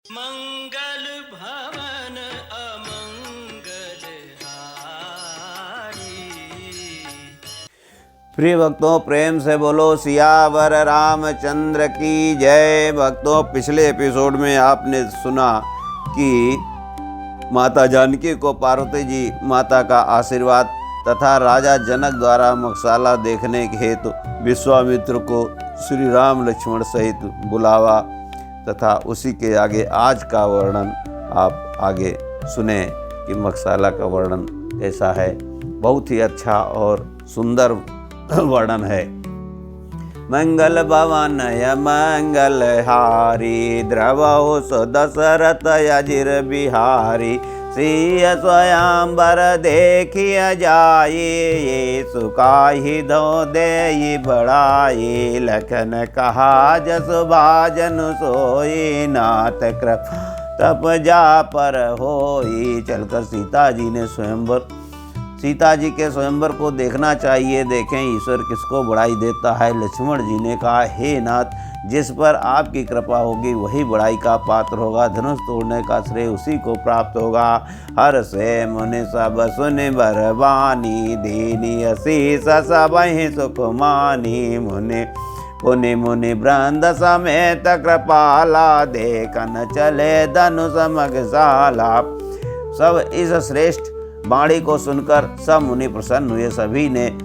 मंगल भवन अमंगल हारी। प्रिय भक्तों, प्रेम से बोलो सियावर रामचंद्र की जय। भक्तों, पिछले एपिसोड में आपने सुना कि माता जानकी को पार्वती जी माता का आशीर्वाद तथा राजा जनक द्वारा मकसाला देखने के हेतु विश्वामित्र को श्री राम लक्ष्मण सहित बुलावा तथा उसी के आगे आज का वर्णन आप आगे सुने कि मकसाला का वर्णन कैसा है। बहुत ही अच्छा और सुंदर वर्णन है। मंगल भवन मंगल हारी, द्रवौ सो दशरथ अजिर बिहारी। श्री स्वयंवर देखिय जाई, ये सुकाहि धो देई बड़ाई। लखन कहा जस भाजन सोई, नाथ कृपा तप जा पर होई। चलकर सीता जी के स्वयंवर को देखना चाहिए। देखें ईश्वर किसको बड़ाई देता है। लक्ष्मण जी ने कहा, हे नाथ, जिस पर आपकी कृपा होगी वही बड़ाई का पात्र होगा। धनुष तोड़ने का श्रेय उसी को प्राप्त होगा। हर से मुनि सब सुन बरबानी, दीनी असीस सबहि सुख मानी। मुनि मुनि वृंद समेत कृपाला, देखन चले धनुष मगसाला। सब इस श्रेष्ठ वाणी को सुनकर सब मुनि प्रसन्न हुए। सभी ने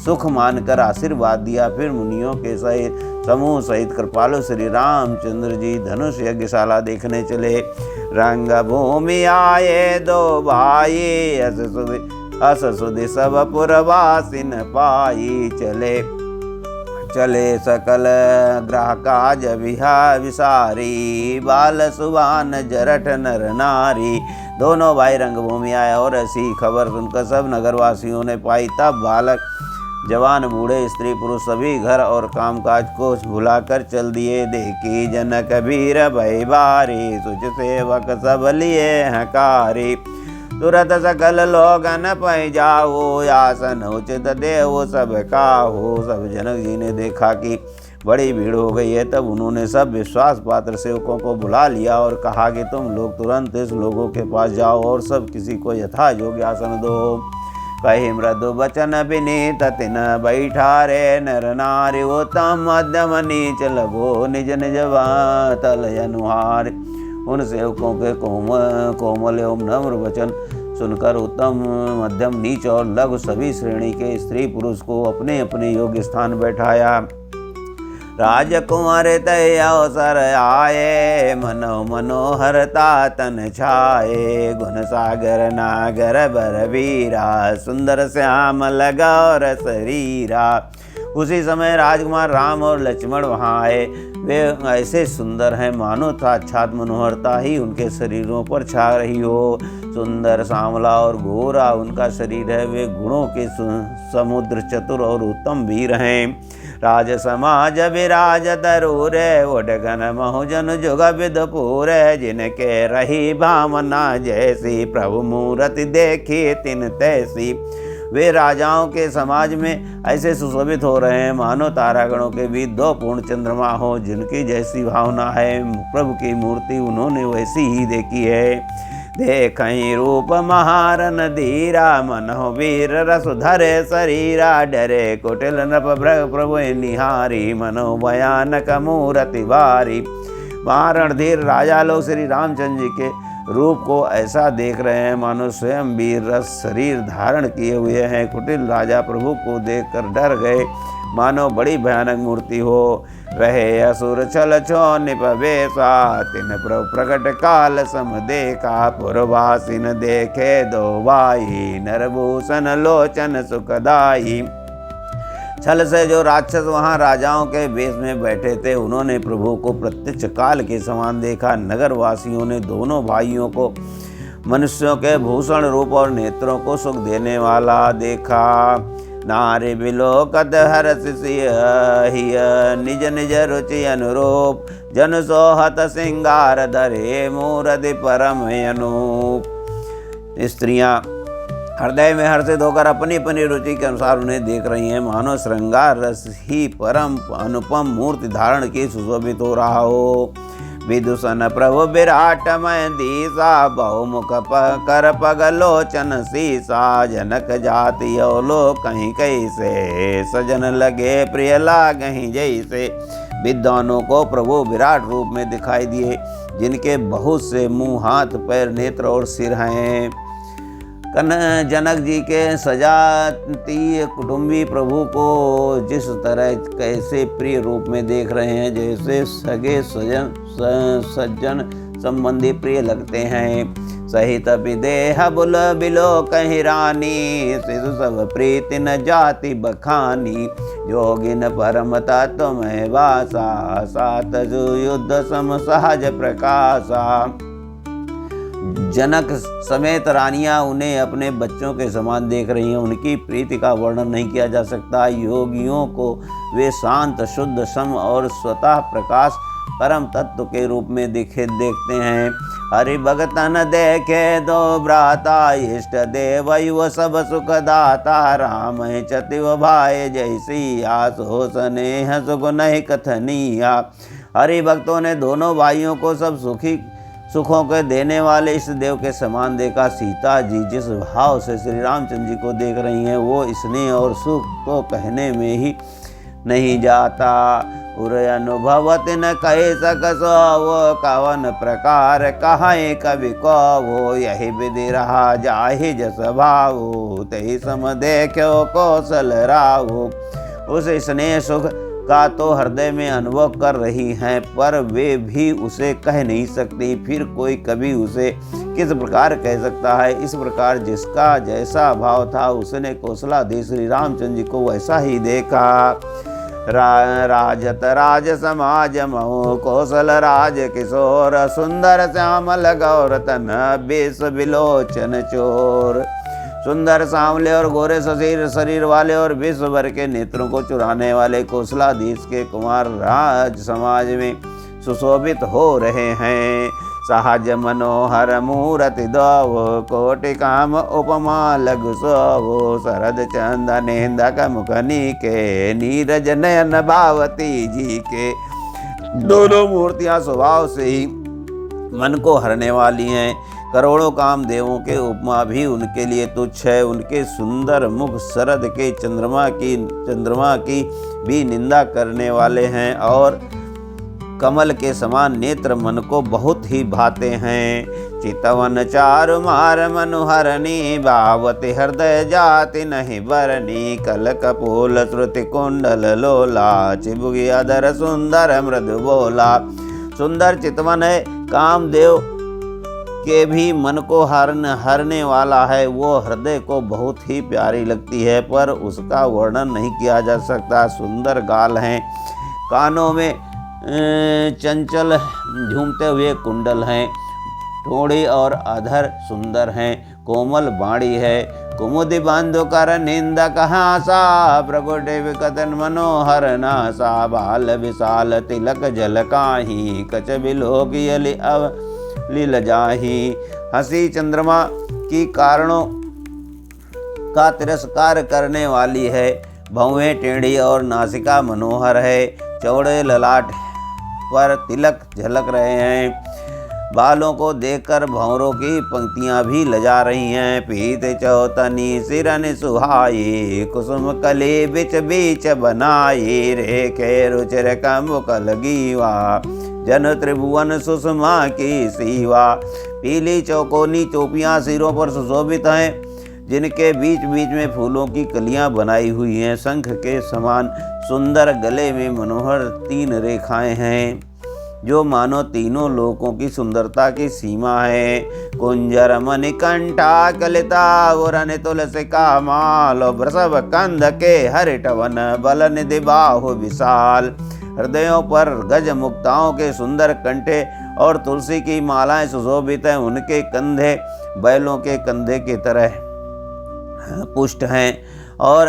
सुख मानकर आशीर्वाद दिया। फिर मुनियों के सहित समूह सहित कृपालु श्री रामचंद्र जी धनुष यज्ञशाला देखने चले। रंग भूमि आए दो भाई, अस सुधि सब पुरवासिन पाई। चले सकल ग्रह काज विसारी, बाल सुबान जरठ नर नारी। दोनों भाई रंगभूमि आए और ऐसी खबर सुनकर सब नगरवासियों ने पाई। तब बालक जवान बूढ़े स्त्री पुरुष सभी घर और कामकाज को भुलाकर चल दिए। देखी जनक वीर भय भारी, सुच सेवक सब लिए हकारी। तुरत सकल लोगन पै जाओ, आसन उचित देव सब काहू। सब जनक जी ने देखा कि बड़ी भीड़ हो गई है, तब उन्होंने सब विश्वास पात्र सेवकों को बुला लिया और कहा कि तुम लोग तुरंत इस लोगों के पास जाओ और सब किसी को यथा योग्य आसन दो। कही मृदु वचन विनीत तिन बैठारे, नर नारी उत्तम मध्यम नीच लगो, निज निज तल अनुहार। उन सेवकों के कोमल एवं नम्र वचन सुनकर उत्तम मध्यम नीच और लघु सभी श्रेणी के स्त्री पुरुष को अपने अपने योग्य स्थान बैठाया। राजकुमार तय अवसर आए, मनोहरता तन छाए। गुण सागर नागर बर वीरा, सुंदर श्याम लगा और शरीरा। उसी समय राजकुमार राम और लक्ष्मण वहाँ आए। वे ऐसे सुंदर हैं मानो साक्षात मनोहरता ही उनके शरीरों पर छा रही हो। सुंदर सांवला और गोरा उनका शरीर है। वे गुणों के समुद्र चतुर और उत्तम वीर हैं। राज समाज विराज तरूर, उडगन महुजन जुग विदपुर। जिनके रही भावना जैसी, प्रभु मूर्ति देखी तिन तैसी। वे राजाओं के समाज में ऐसे सुशोभित हो रहे हैं मानो तारागणों के बीच दो पूर्ण चंद्रमा हो। जिनकी जैसी भावना है, प्रभु की मूर्ति उन्होंने वैसी ही देखी है। देखई रूप महारन धीरा, मनोह वीर रस धरे शरीरा। डरे कुटिल नृप प्रभु निहारी, मनो भयानक मूर्ति भारी। महारण धीर राजा लोग श्री रामचंद्र जी के रूप को ऐसा देख रहे हैं मानो स्वयं वीर रस शरीर धारण किए हुए हैं। कुटिल राजा प्रभु को देखकर डर गए मानो बड़ी भयानक मूर्ति हो। रहे असुर छल छो निपवेशा, तिन प्रकट काल सम देखा। पुरवासिन देखे दो भाई, नरभूषण लोचन सुखदाई। छल से जो राक्षस वहाँ राजाओं के वेश में बैठे थे, उन्होंने प्रभु को प्रत्यक्ष काल के समान देखा। नगर वासियों ने दोनों भाइयों को मनुष्यों के भूषण रूप और नेत्रों को सुख देने वाला देखा। नारी बिलोकत हर्ष सिय, निज निज रुचि अनुरूप। जन सोहत सिंगार धरे, मूर्ति परम अनूप। स्त्रियां हृदय में हर्षित होकर अपनी अपनी रुचि के अनुसार उन्हें देख रही हैं, मानो श्रृंगार रस ही परम अनुपम मूर्ति धारण की सुशोभित हो रहा हो। विदुषण प्रभु विराटमय दिशा बहुमुख कर पगलोचन सीसा जनक जाति लो कहीं कैसे सजन लगे प्रिय लागहीं जैसे। विद्वानों को प्रभु विराट रूप में दिखाई दिए जिनके बहुत से मुंह हाथ पैर नेत्र और सिर हैं। जनक जी के सजातीय कुटुंबी प्रभु को जिस तरह कैसे प्रिय रूप में देख रहे हैं जैसे सगे सज्जन संबंधी प्रिय लगते हैं। सहित विदेह बुल बिलो कहीं रानी शिशु सब प्रीति न जाति बखानी। योगिन परम तत्व में वासा सात युद्ध सम सहज प्रकाशा। जनक समेत रानियां उन्हें अपने बच्चों के समान देख रही हैं। उनकी प्रीति का वर्णन नहीं किया जा सकता। योगियों को वे शांत शुद्ध सम और स्वतः प्रकाश परम तत्व के रूप में देखते हैं। हरि भगतन देखे दो भ्राता इष्ट देव युव सब सुख दाता। राम चतिव भाई जैसी आस हो स्नेह सुख नहीं कथनिया। हरि भक्तों ने दोनों भाइयों को सब सुखों के देने वाले इस देव के समान देखा। सीता जी जिस भाव से श्री रामचंद्र जी को देख रही हैं वो स्नेह और सुख तो कहने में ही नहीं जाता। उर अनुभवत न कहे सकसो वो कवन प्रकार कहे कवि को वो यही विधि रहा जाहि जस भावो तही सम देखो कौशल रावो। उस स्नेह सुख का तो हृदय में अनुभव कर रही हैं पर वे भी उसे कह नहीं सकती। फिर कोई कभी उसे किस प्रकार कह सकता है। इस प्रकार जिसका जैसा भाव था उसने कौशलाधीश श्री रामचंद्र जी को वैसा ही देखा। राजत राज समाज महो कौशल राज किशोर। सुंदर श्यामल गौर तन बेस बिलोचन चोर। सुंदर सांवले और गोरे शरीर वाले और विश्व भर के नेत्रों को चुराने वाले कौशलाधीश के कुमार राज समाज में सुशोभित हो रहे हैं। सहज मनोहर मूर्ति दो कोटि काम उपमा लघु सो। शरद चंदनेन्दक मुखनी के नीरज नयन भावती जी के। दोनों मूर्तियां स्वभाव से ही मन को हरने वाली हैं। करोड़ों कामदेवों के उपमा भी उनके लिए तुच्छ है। उनके सुंदर मुख शरद के चंद्रमा की भी निंदा करने वाले हैं और कमल के समान नेत्र मन को बहुत ही भाते हैं। चितवन चारु मार मनुहरणी भावति हृदय जाति नहीं बरनी। कल कपोल श्रुति कुंडल लोला चिबुगी अधर सुंदर मृदु बोला। सुंदर चितवन है कामदेव के भी मन को हरने वाला है। वो हृदय को बहुत ही प्यारी लगती है पर उसका वर्णन नहीं किया जा सकता। सुंदर गाल हैं, कानों में चंचल झूमते हुए कुंडल हैं। ठोड़ी और अधर सुंदर हैं। कोमल बाड़ी है। कुमुदि बांधो कर निंदा कहाँ सा। प्रगुटे विकतन मनोहर नासा। बाल विशाल तिलक जल काही कच बिलोक यलि अव लील जाही। हंसी चंद्रमा की कारणों का तिरस्कार करने वाली है। भौवें टेढ़ी और नासिका मनोहर है। चौड़े ललाट पर तिलक झलक रहे हैं। बालों को देखकर भंवरों की पंक्तियां भी लजा रही हैं। पीत चौतनी सिरन सुहाई कुसुम कली बिच बीच बनाई। रेखे रुचिर कमुकल गीवा जन त्रिभुवन सुषमा की सीवा। पीली चौकोनी चोपियां सिरों पर सुशोभित हैं जिनके बीच बीच में फूलों की कलियां बनाई हुई हैं। शंख के समान सुंदर गले में मनोहर 3 रेखाएं हैं जो मानो तीनों लोकों की सुंदरता की सीमा है। कुंजर मणिकंठा कलिता वरन तुलसिका माल। वृषभ कंध के हरिटवन बल निधि बाहु विशाल। हृदयों पर गज मुक्ताओं के सुंदर कंठे और तुलसी की मालाएं सुशोभित हैं। उनके कंधे बैलों के कंधे की तरह पुष्ट हैं और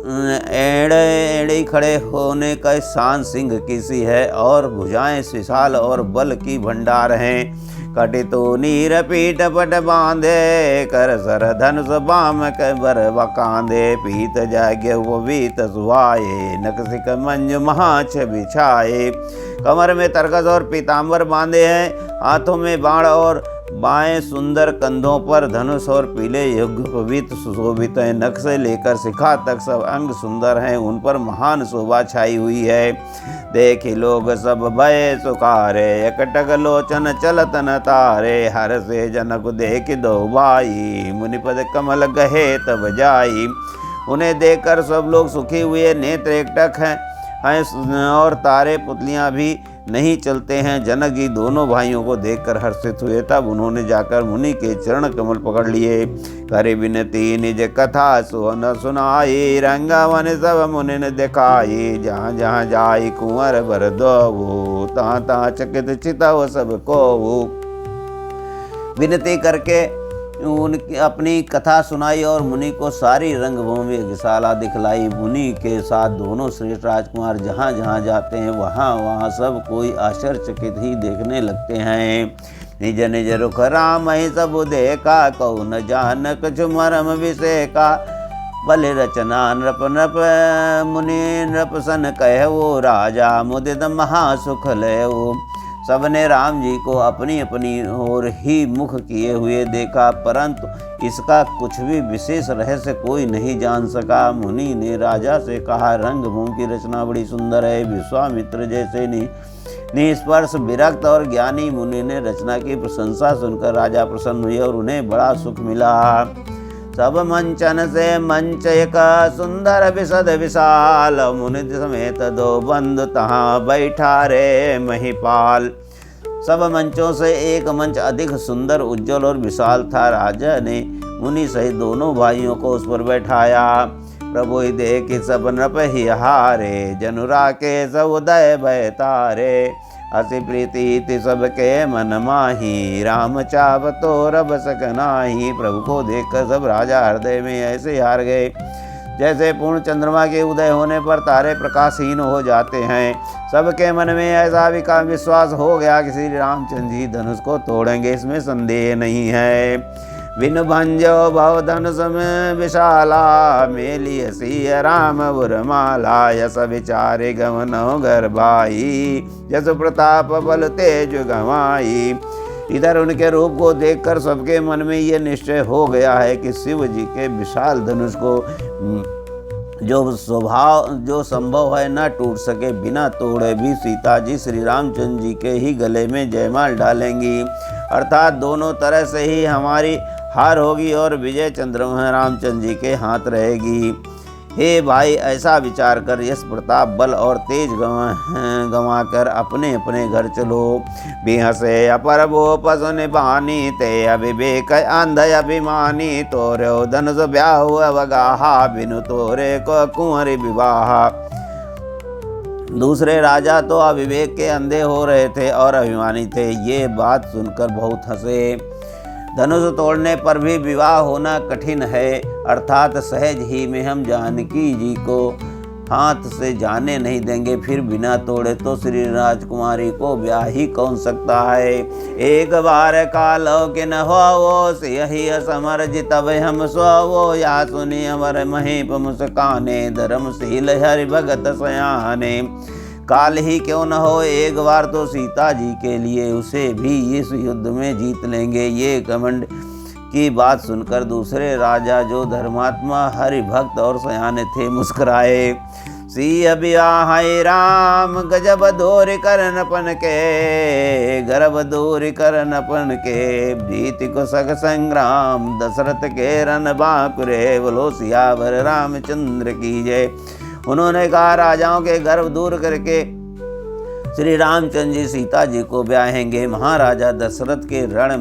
एड़े एड़ी खड़े होने का शान सिंह की सी है, और भुजाएं विशाल और बल की भंडार हैं। कटि तो नीर पीठ पट बांधे, कर सर धनुष बाम के बर बकांधे। पीत जाग्य वो वीत सुहाए, नकसिक मंजु महाछ बिछाए। कमर में तरकस और पीताम्बर बांधे हैं, हाथों में बाण और बाएं सुंदर, कंधों पर धनुष और पीले युग पवित सुशोभित हैं। नख से लेकर शिखा तक सब अंग सुंदर हैं, उन पर महान शोभा छाई हुई है। देखि लोग सब भय सुखारे, एकटक लोचन चलत न तारे। हर से जनक देख दो भाई, मुनिपद कमल गहे तब जाई। उन्हें देखकर सब लोग सुखी हुए, नेत्र एकटक हैं और तारे पुतलियां भी नहीं चलते हैं। जनक जी दोनों भाइयों को देखकर हर्षित हुए, तब उन्होंने जाकर मुनि के चरण कमल पकड़ लिए। करे विनती निज कथा सुन सुनाई, रंगावन सब मुनि ने दिखाई। जहाँ जहाँ जाई कुंवर बर दो, तहाँ तहाँ चकित चितव सबको। विनती करके उनकी अपनी कथा सुनाई और मुनि को सारी रंगभूमि विशाला दिखलाई। मुनि के साथ दोनों श्रेष्ठ राजकुमार जहाँ जहाँ जाते हैं वहाँ वहाँ सब कोई आश्चर्यचकित ही देखने लगते हैं। निज निज रुख राम ही सब देखा, कहु न जान कछु मरम विषय का। बल रचना नृप नृप मुनि नृप सन कहवो, राजा मुदित महासुख लयो। सबने राम जी को अपनी अपनी ओर ही मुख किए हुए देखा, परंतु इसका कुछ भी विशेष रहस्य कोई नहीं जान सका। मुनि ने राजा से कहा, रंगभूमि की रचना बड़ी सुंदर है। विश्वामित्र जैसे निष्पर्श विरक्त और ज्ञानी मुनि ने रचना की प्रशंसा सुनकर राजा प्रसन्न हुए और उन्हें बड़ा सुख मिला। सब मंचन से मंच एक सुंदर विशद विशाल, मुनि समेत दो बंधु तहाँ बैठा रे महिपाल। सब मंचों से एक मंच अधिक सुंदर, उज्जवल और विशाल था। राजा ने मुनि सहित दोनों भाइयों को उस पर बैठाया। प्रभु देख सब नृप ही हारे, जनुरा के सब उदय भय तारे। हसी प्रीति सबके मन माही, राम चाव तो रब सकनाही। प्रभु को देखकर सब राजा हृदय में ऐसे हार गए जैसे पूर्ण चंद्रमा के उदय होने पर तारे प्रकाशहीन हो जाते हैं। सबके मन में ऐसा विश्वास हो गया कि श्री रामचंद्र जी धनुष को तोड़ेंगे, इसमें संदेह नहीं है। बिन भंजो भव धनुष में विशाला, मेली हसी राम बुरमाला। यस विचारे गमनो गर्भाई, जस प्रताप बल तेज गवाई। इधर उनके रूप को देखकर सबके मन में ये निश्चय हो गया है कि शिव जी के विशाल धनुष को जो संभव है न टूट सके, बिना तोड़े भी सीता जी श्री रामचंद्र जी के ही गले में जयमाल डालेंगी। अर्थात दोनों तरह से ही हमारी हार होगी और विजय चंद्रमा रामचंद्र जी के हाथ रहेगी। हे भाई, ऐसा विचार कर यश प्रताप बल और तेज गंवा कर अपने अपने घर चलो। बिहसे अपर वो पशु निबानी, ते अविवेक अंध अभिमानी। तोरे धनुष ब्याहु अवगाहा, बिनु तोरे को कुंवरी विवाह। दूसरे राजा तो अविवेक के अंधे हो रहे थे और अभिमानी थे। ये बात सुनकर बहुत हंसे। धनुष तोड़ने पर भी विवाह होना कठिन है, अर्थात सहज ही में हम जानकी जी को हाथ से जाने नहीं देंगे। फिर बिना तोड़े तो श्री राजकुमारी को ब्याह ही कौन सकता है। एक बार कालो कि न हो सियहि असमर जितब हम स्वो। या सुनी अमर महीप मुस्काने, धर्मशील हरि भगत सयाने। काल ही क्यों न हो, एक बार तो सीता जी के लिए उसे भी इस युद्ध में जीत लेंगे। ये घमंड की बात सुनकर दूसरे राजा जो धर्मात्मा हरि भक्त और सयाने थे मुस्कुराए। सी अबिया राम गजब दूर करनपन के, गर्भ दूर करनपन के। जीत को सग संग्राम, दशरथ के रन बांकुरे। बोलो सियावर रामचंद्र की जय। उन्होंने कहा, राजाओं के गर्व दूर करके श्री रामचंद्र जी सीता जी को ब्याहेंगे। महाराजा दशरथ के रण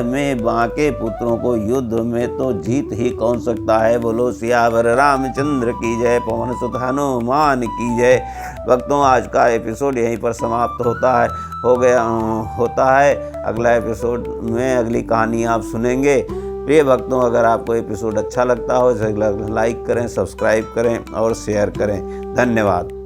में बांके पुत्रों को युद्ध में तो जीत ही कौन सकता है। बोलो सियावर रामचंद्र की जय, पवन सुत हनुमान की जय। भक्तों, आज का एपिसोड यहीं पर समाप्त होता है। अगला एपिसोड में अगली कहानी आप सुनेंगे। प्रिय भक्तों, अगर आपको एपिसोड अच्छा लगता हो इसे लाइक करें, सब्सक्राइब करें और शेयर करें। धन्यवाद।